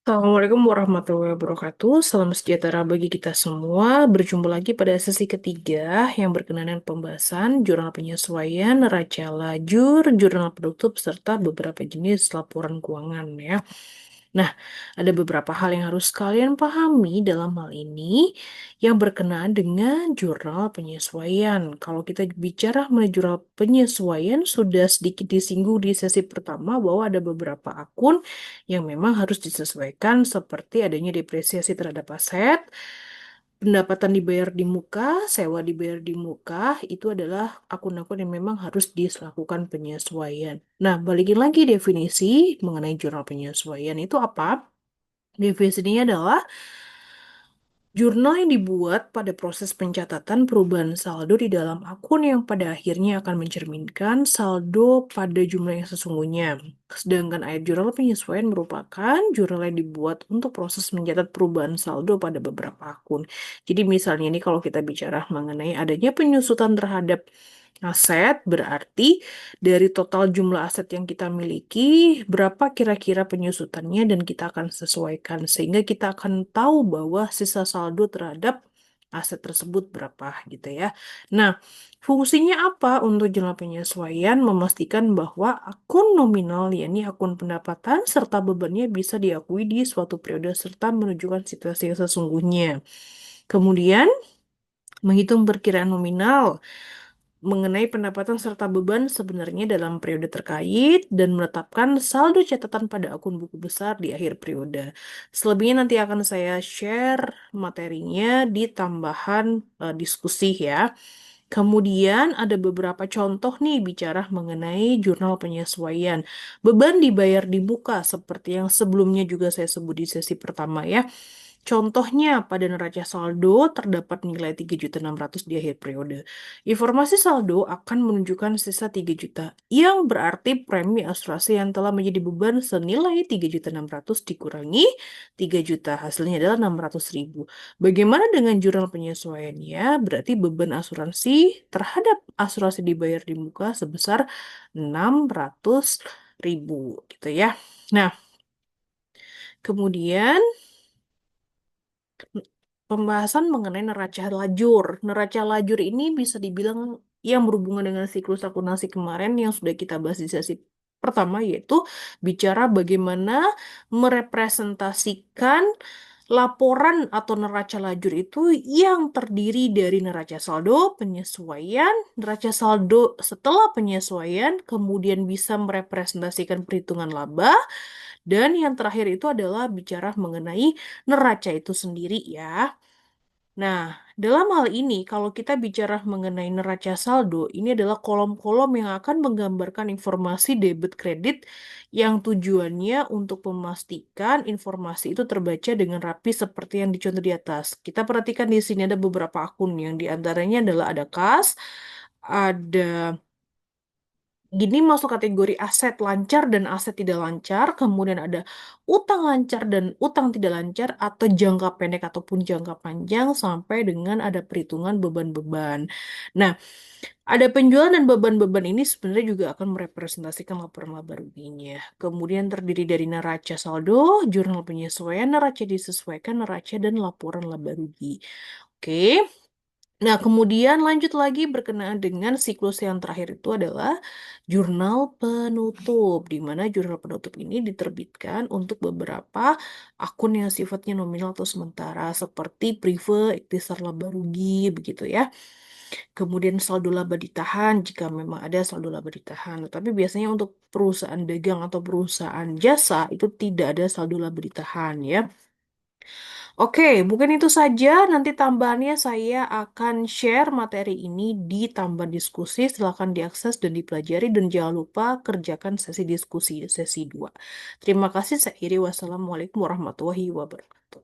Assalamualaikum warahmatullahi wabarakatuh. Salam sejahtera bagi kita semua. Berjumpa lagi pada sesi ketiga yang berkenaan dengan pembahasan jurnal penyesuaian, neraca lajur, jurnal penutup, serta beberapa jenis laporan keuangan ya. Nah, ada beberapa hal yang harus kalian pahami dalam hal ini yang berkenaan dengan jurnal penyesuaian. Kalau kita bicara mengenai jurnal penyesuaian, sudah sedikit disinggung di sesi pertama bahwa ada beberapa akun yang memang harus disesuaikan seperti adanya depresiasi terhadap aset, pendapatan dibayar di muka, sewa dibayar di muka, itu adalah akun-akun yang memang harus dilakukan penyesuaian. Nah, balikin lagi definisi mengenai jurnal penyesuaian itu apa? Definisinya adalah jurnal yang dibuat pada proses pencatatan perubahan saldo di dalam akun yang pada akhirnya akan mencerminkan saldo pada jumlah yang sesungguhnya. Sedangkan ayat jurnal penyesuaian merupakan jurnal yang dibuat untuk proses mencatat perubahan saldo pada beberapa akun. Jadi misalnya ini kalau kita bicara mengenai adanya penyusutan terhadap aset, berarti dari total jumlah aset yang kita miliki, berapa kira-kira penyusutannya dan kita akan sesuaikan. Sehingga kita akan tahu bahwa sisa saldo terhadap aset tersebut berapa gitu ya. Nah, fungsinya apa untuk jurnal penyesuaian? Memastikan bahwa akun nominal, yakni akun pendapatan, serta bebannya bisa diakui di suatu periode serta menunjukkan situasi yang sesungguhnya. Kemudian, menghitung perkiraan nominal mengenai pendapatan serta beban sebenarnya dalam periode terkait dan menetapkan saldo catatan pada akun buku besar di akhir periode. Selebihnya nanti akan saya share materinya di tambahan diskusi ya. Kemudian ada beberapa contoh nih bicara mengenai jurnal penyesuaian. Beban dibayar di muka seperti yang sebelumnya juga saya sebut di sesi pertama ya. Contohnya, pada neraca saldo terdapat nilai 3.600.000 di akhir periode. Informasi saldo akan menunjukkan sisa 3 juta, yang berarti premi asuransi yang telah menjadi beban senilai 3.600.000 dikurangi 3 juta. Hasilnya adalah 600.000. Bagaimana dengan jurnal penyesuaiannya? Berarti beban asuransi terhadap asuransi dibayar di muka sebesar 600.000 gitu ya. Nah, kemudian pembahasan mengenai neraca lajur. Neraca lajur ini bisa dibilang yang berhubungan dengan siklus akuntansi kemarin yang sudah kita bahas di sesi pertama, yaitu bicara bagaimana merepresentasikan laporan atau neraca lajur itu yang terdiri dari neraca saldo, penyesuaian, neraca saldo setelah penyesuaian, kemudian bisa merepresentasikan perhitungan laba, dan yang terakhir itu adalah bicara mengenai neraca itu sendiri ya. Nah, dalam hal ini, kalau kita bicara mengenai neraca saldo, ini adalah kolom-kolom yang akan menggambarkan informasi debit kredit yang tujuannya untuk memastikan informasi itu terbaca dengan rapi seperti yang dicontoh di atas. Kita perhatikan di sini ada beberapa akun yang diantaranya adalah ada kas, ada gini masuk kategori aset lancar dan aset tidak lancar, kemudian ada utang lancar dan utang tidak lancar atau jangka pendek ataupun jangka panjang sampai dengan ada perhitungan beban-beban. Nah, ada penjualan dan beban-beban ini sebenarnya juga akan merepresentasikan laporan laba ruginya. Kemudian terdiri dari neraca saldo, jurnal penyesuaian, neraca disesuaikan, neraca dan laporan laba rugi. Oke. Nah, kemudian lanjut lagi berkenaan dengan siklus yang terakhir itu adalah jurnal penutup, di mana jurnal penutup ini diterbitkan untuk beberapa akun yang sifatnya nominal atau sementara, seperti prive, ikhtisar laba rugi, begitu ya. Kemudian saldo laba ditahan jika memang ada saldo laba ditahan. Tapi biasanya untuk perusahaan dagang atau perusahaan jasa itu tidak ada saldo laba ditahan ya. Oke, mungkin itu saja. Nanti tambahannya saya akan share materi ini di tambahan diskusi. Silakan diakses dan dipelajari dan jangan lupa kerjakan sesi diskusi sesi 2. Terima kasih. Saya Iri. Wassalamualaikum warahmatullahi wabarakatuh.